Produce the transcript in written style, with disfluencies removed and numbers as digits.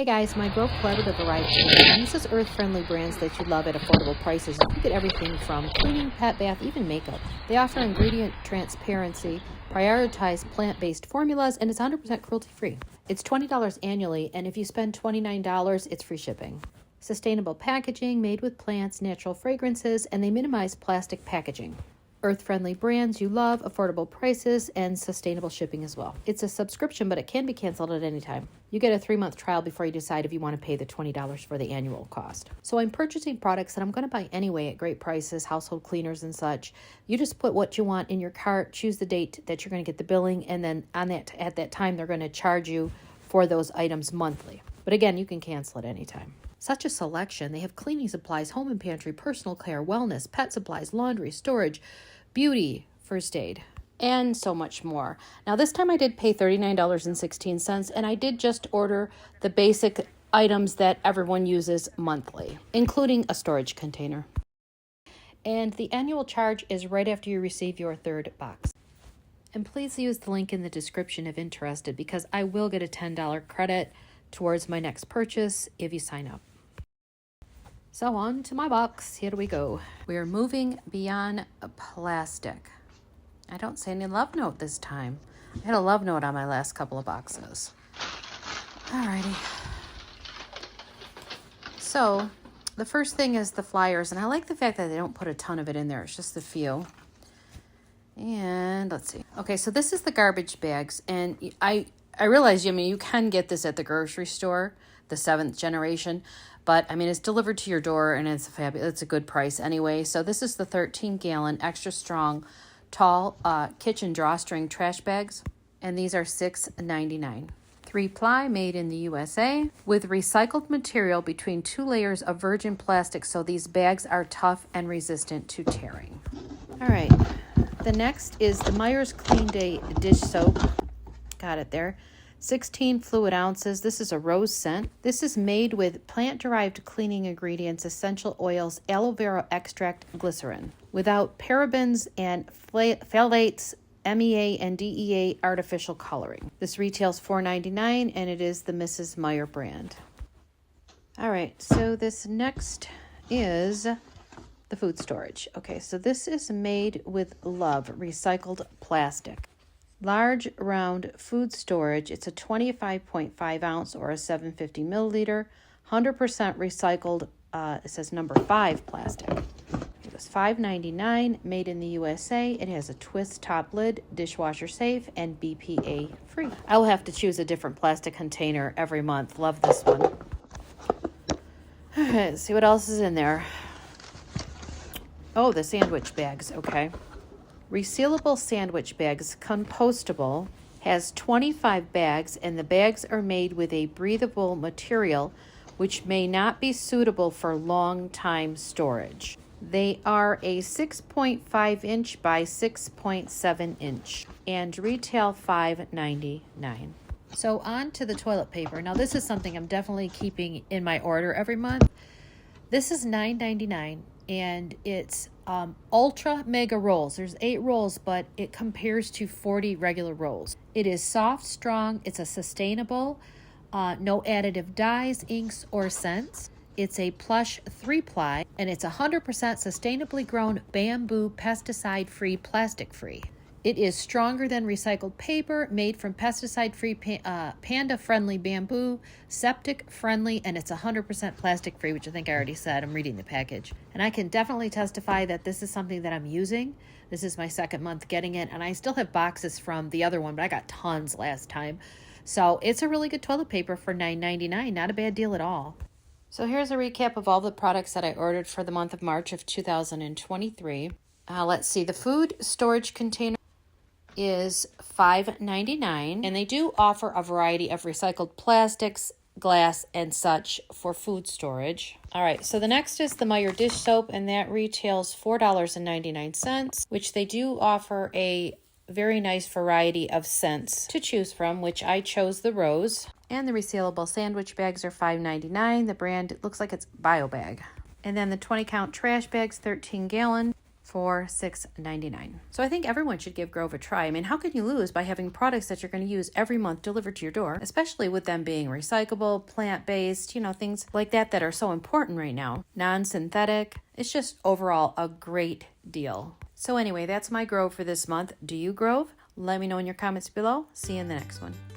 Hey guys, my Grove Collaborative arrived today, and this is earth-friendly brands that you love at affordable prices. You get everything from cleaning, pet bath, even makeup. They offer ingredient transparency, prioritize plant-based formulas, and it's 100% cruelty-free. It's $20 annually, and if you spend $29, it's free shipping. Sustainable packaging, made with plants, natural fragrances, and they minimize plastic packaging. Earth-friendly brands you love, affordable prices, and sustainable shipping as well. It's a subscription, but it can be canceled at any time. You get a 3-month trial before you decide if you want to pay the $20 for the annual cost. So I'm purchasing products that I'm going to buy anyway at great prices, household cleaners and such. You just put what you want in your cart, choose the date that you're going to get the billing, and then at that time they're going to charge you for those items monthly. But again, you can cancel at any time. Such a selection. They have cleaning supplies, home and pantry, personal care, wellness, pet supplies, laundry, storage, beauty, first aid, and so much more. Now this time I did pay $39.16, and I did just order the basic items that everyone uses monthly, including a storage container. And the annual charge is right after you receive your third box. And please use the link in the description if interested, because I will get a $10 credit towards my next purchase if you sign up. So on to my box. Here we go. We're moving beyond plastic. I don't say any love note this time. I had a love note on my last couple of boxes. Alrighty. So the first thing is the flyers, and I like the fact that they don't put a ton of it in there. It's just a few. And let's see. Okay, so this is the garbage bags, and I realize, you can get this at the grocery store, the 7th generation, but it's delivered to your door, and it's a good price anyway. So this is the 13-gallon extra strong tall kitchen drawstring trash bags, and these are $6.99. 3-ply, made in the USA, with recycled material between 2 layers of virgin plastic, so these bags are tough and resistant to tearing. All right, the next is the Meyer's Clean Day dish soap. Got it there. 16 fluid ounces. This is a rose scent. This is made with plant-derived cleaning ingredients, essential oils, aloe vera extract, glycerin, without parabens and phthalates, MEA and DEA artificial coloring. This retails $4.99, and it is the Mrs. Meyer brand. All right, so this next is the food storage. Okay, so this is made with love, recycled plastic. Large round food storage. It's a 25.5 ounce or a 750 milliliter, 100% recycled. It says number 5 plastic. It was $5.99, made in the USA. It has a twist top lid, dishwasher safe, and BPA free. I will have to choose a different plastic container every month. Love this one. All right, let's see what else is in there. Oh, the sandwich bags. Okay. Resealable sandwich bags, compostable, has 25 bags, and the bags are made with a breathable material which may not be suitable for long time storage. They are a 6.5 inch by 6.7 inch and retail $5.99. So on to the toilet paper. Now this is something I'm definitely keeping in my order every month. This is $9.99, and it's ultra mega rolls. There's 8 rolls, but it compares to 40 regular rolls. It is soft, strong. It's a sustainable, no additive dyes, inks, or scents. It's a plush 3-ply, and it's 100% sustainably grown bamboo, pesticide-free, plastic-free. It is stronger than recycled paper, made from pesticide-free, panda-friendly bamboo, septic-friendly, and it's 100% plastic-free, which I think I already said. I'm reading the package. And I can definitely testify that this is something that I'm using. This is my 2nd month getting it, and I still have boxes from the other one, but I got tons last time. So it's a really good toilet paper for $9.99. Not a bad deal at all. So here's a recap of all the products that I ordered for the month of March of 2023. Let's see. The food storage container is $5.99, and they do offer a variety of recycled plastics, glass, and such for food storage. All right, so the next is the Meyer dish soap, and that retails $4.99, which they do offer a very nice variety of scents to choose from, which I chose the rose. And the resealable sandwich bags are $5.99. The brand, it looks like it's BioBag. And then the 20-count trash bags, 13-gallon, for $6.99. So I think everyone should give Grove a try. I mean, how can you lose by having products that you're going to use every month delivered to your door, especially with them being recyclable, plant-based, things like that are so important right now. Non-synthetic. It's just overall a great deal. So anyway, that's my Grove for this month. Do you Grove? Let me know in your comments below. See you in the next one.